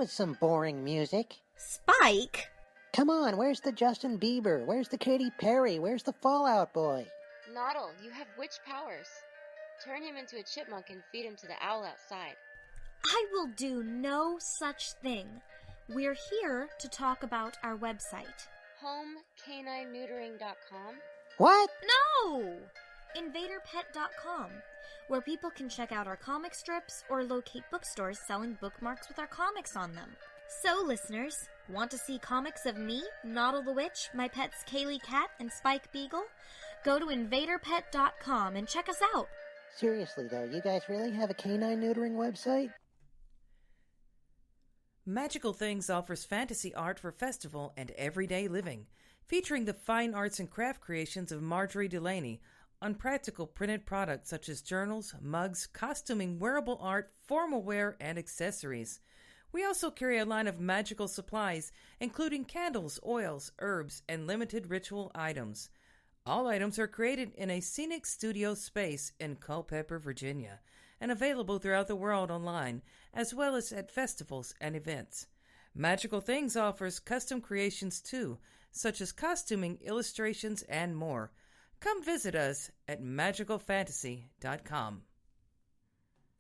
was some boring music. Spike? Come on, where's the Justin Bieber? Where's the Katy Perry? Where's the Fall Out Boy? Noddle, you have witch powers. Turn him into a chipmunk and feed him to the owl outside. I will do no such thing. We're here to talk about our website. HomeCanineNeutering.com? What? No! InvaderPet.com, where people can check out our comic strips or locate bookstores selling bookmarks with our comics on them. So, listeners, want to see comics of me, Noddle the Witch, my pets Kaylee Cat and Spike Beagle? Go to InvaderPet.com and check us out. Seriously, though, you guys really have a canine neutering website? Magical Things offers fantasy art for festival and everyday living, featuring the fine arts and craft creations of Marjorie Delaney on practical printed products such as journals, mugs, costuming, wearable art, formal wear, and accessories. We also carry a line of magical supplies, including candles, oils, herbs, and limited ritual items. All items are created in a scenic studio space in Culpeper, Virginia, and available throughout the world online, as well as at festivals and events. Magical Things offers custom creations too, such as costuming, illustrations, and more. Come visit us at magicalfantasy.com.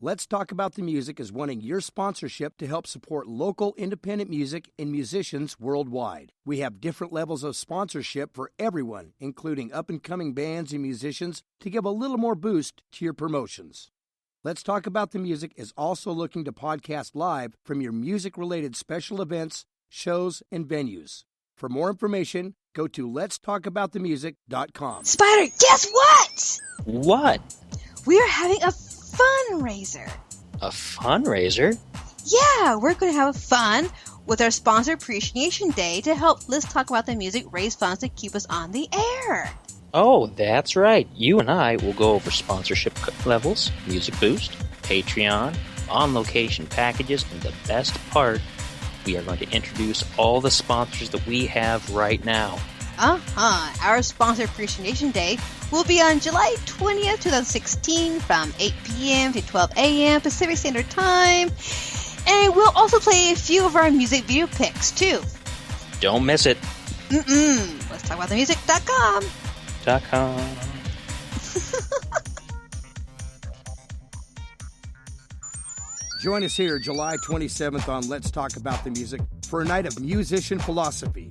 Let's Talk About the Music is wanting your sponsorship to help support local independent music and musicians worldwide. We have different levels of sponsorship for everyone, including up-and-coming bands and musicians, to give a little more boost to your promotions. Let's Talk About the Music is also looking to podcast live from your music-related special events, shows, and venues. For more information, go to letstalkaboutthemusic.com. Spider, guess what? What? We are having a fundraiser. A fundraiser? Yeah, we're going to have fun with our Sponsor Appreciation Day to help Let's Talk About the Music raise funds to keep us on the air. Oh, that's right. You and I will go over sponsorship levels, Music Boost, Patreon, on-location packages, and the best part, we are going to introduce all the sponsors that we have right now. Our Sponsor Appreciation Day will be on July 20th, 2016 from 8 p.m. to 12 a.m. Pacific Standard Time. And we'll also play a few of our music video picks, too. Don't miss it. Let's talk about the music.com. Join us here July 27th on Let's Talk About the Music for a night of musician philosophy.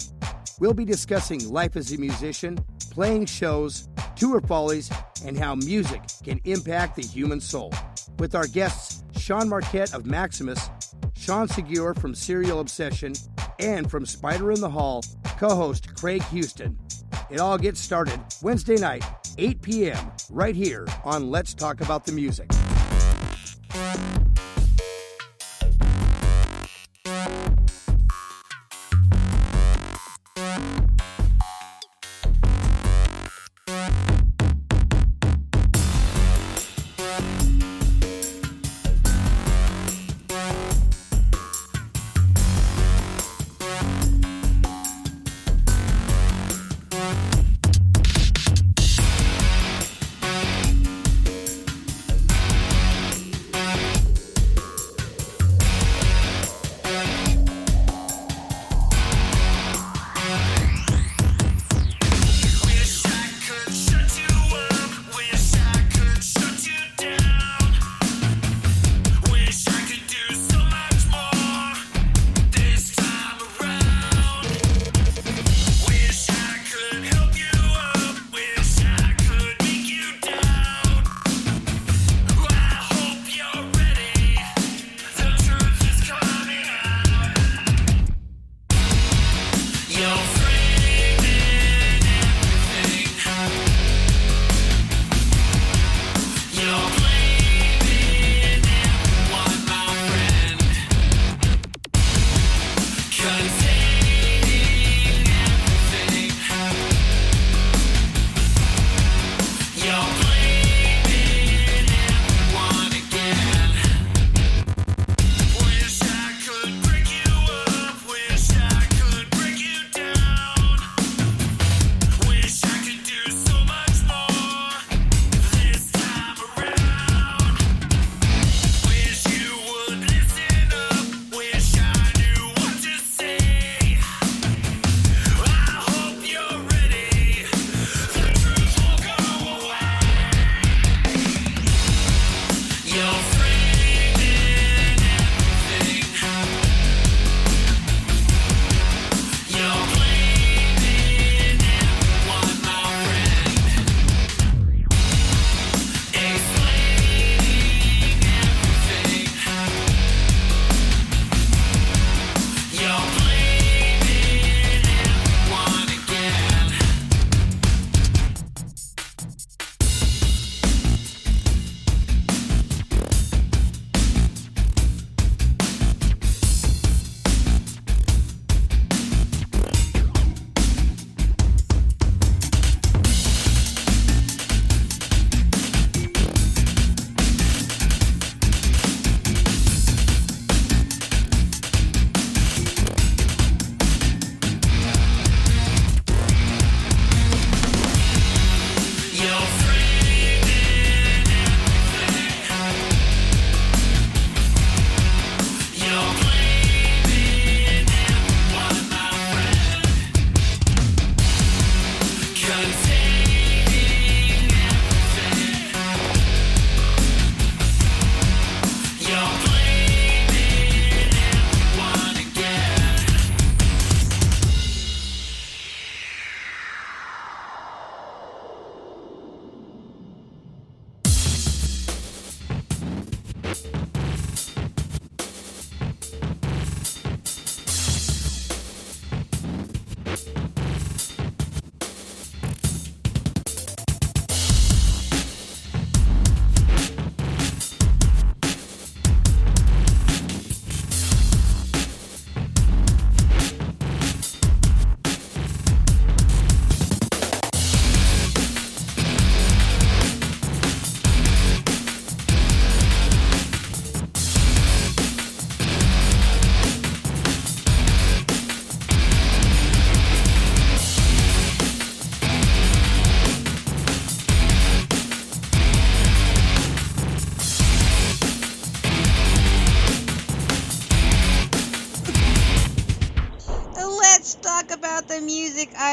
We'll be discussing life as a musician, playing shows, tour follies, and how music can impact the human soul. With our guests Sean Marquette of Maximus, Sean Segura from Serial Obsession, and from Spider in the Hall, co-host Craig Houston. It all gets started Wednesday night, 8 p.m., right here on Let's Talk About the Music.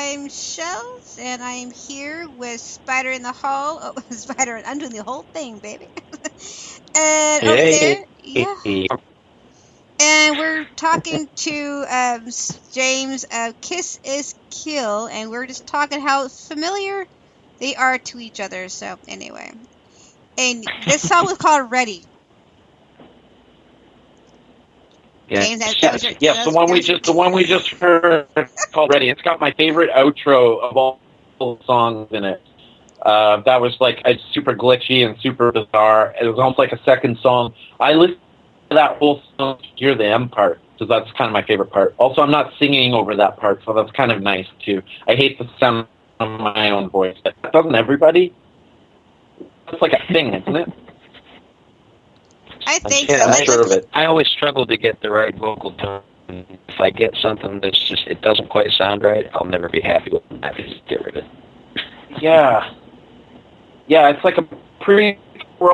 I'm Shells, and I'm here with Spider in the Hall. Oh, Spider, I'm doing the whole thing, baby. And over there, yeah. And we're talking to James of Kiss is Kill, and we're just talking how familiar they are to each other. So anyway, and this song was called Ready. Yeah. James, Yes, the one we just heard called Ready. It's got my favorite outro of all the songs in it. That was like super glitchy and super bizarre. It was almost like a second song. I listened to that whole song to hear the M part, because that's kind of my favorite part. Also, I'm not singing over that part, so that's kind of nice too. I hate the sound of my own voice. Doesn't everybody? It's like a thing, isn't it? I think yeah, so. I always struggle to get the right vocal tone. If I get something that's just, it doesn't quite sound right, I'll never be happy with it. I just get rid of it. Yeah. Yeah, it's like we're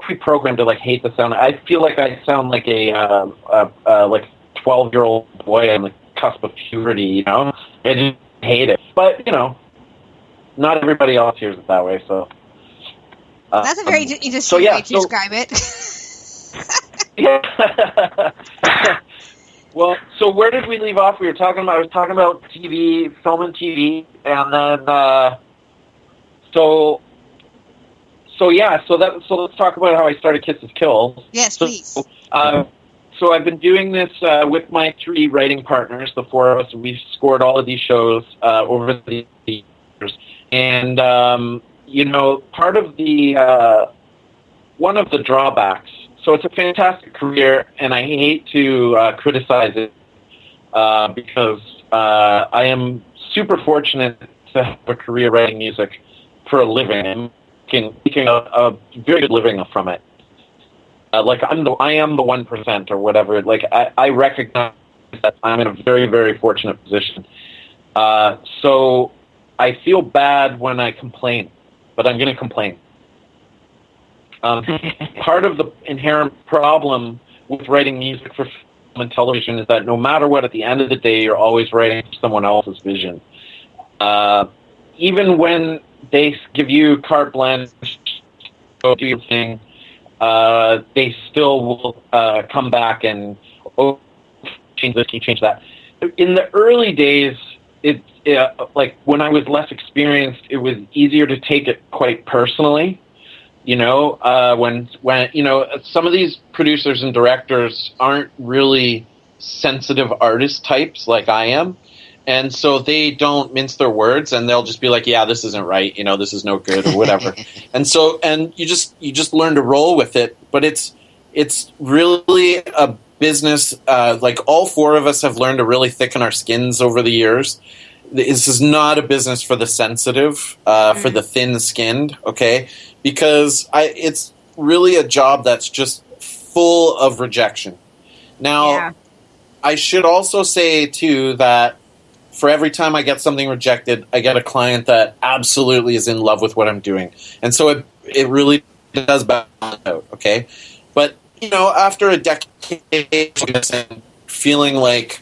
pre-programmed to like hate the sound. I feel like I sound like a like 12-year-old boy on the cusp of puberty, you know? I just hate it. But, you know, not everybody else hears it that way, so. That's a very interesting way to describe it. Yeah. Well, so where did we leave off? I was talking about TV, film and TV, and then so let's talk about how I started Kisses Kills. Yes, please. So I've been doing this with my 3 writing partners, the 4 of us. We've scored all of these shows over the years, and you know, part of the one of the drawbacks. So it's a fantastic career, and I hate to criticize it because I am super fortunate to have a career writing music for a living and making a very good living from it. Like I am the 1% or whatever. Like I recognize that I'm in a very, very fortunate position. So I feel bad when I complain, but I'm going to complain. Part of the inherent problem with writing music for film and television is that no matter what, at the end of the day, you're always writing for someone else's vision. Even when they give you carte blanche to do your thing, they still will come back and change this, change that. In the early days, like when I was less experienced, it was easier to take it quite personally. You know, when you know, some of these producers and directors aren't really sensitive artist types like I am, and so they don't mince their words, and they'll just be like, "Yeah, this isn't right. You know, this is no good or whatever." and you just learn to roll with it. But it's really a business. Like all 4 of us have learned to really thicken our skins over the years. This is not a business for the sensitive, for the thin-skinned. Okay. Because it's really a job that's just full of rejection. Now, I should also say, too, that for every time I get something rejected, I get a client that absolutely is in love with what I'm doing. And so it really does balance out, okay? But, you know, after a decade of feeling like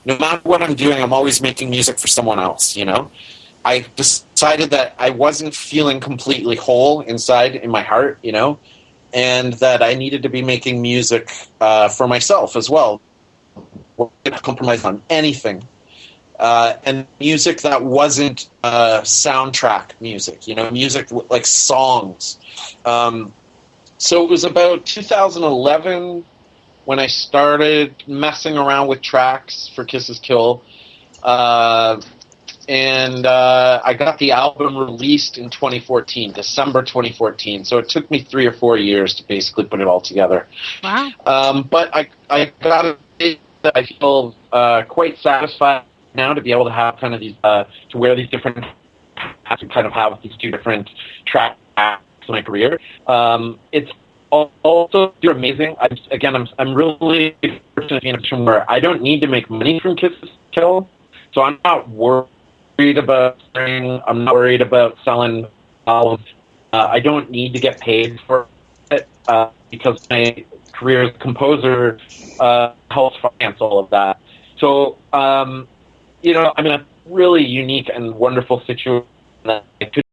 no matter what I'm doing, I'm always making music for someone else, you know? I decided that I wasn't feeling completely whole inside in my heart, you know, and that I needed to be making music for myself as well. Not compromise on anything. And music that wasn't soundtrack music, you know, music like songs. So it was about 2011 when I started messing around with tracks for Kisses Kill. And I got the album released in 2014, December 2014. So it took me 3 or 4 years to basically put it all together. Wow. But I got to say that I feel quite satisfied now to be able to have kind of these, to wear these different hats and kind of have these 2 different tracks in my career. It's also amazing. I'm really fortunate to be in a position where I don't need to make money from Kisses Kill. So I'm not worried about selling. I'm not worried about selling albums. I don't need to get paid for it because my career as a composer helps finance all of that. So, you know, I mean, really unique and wonderful situation that I could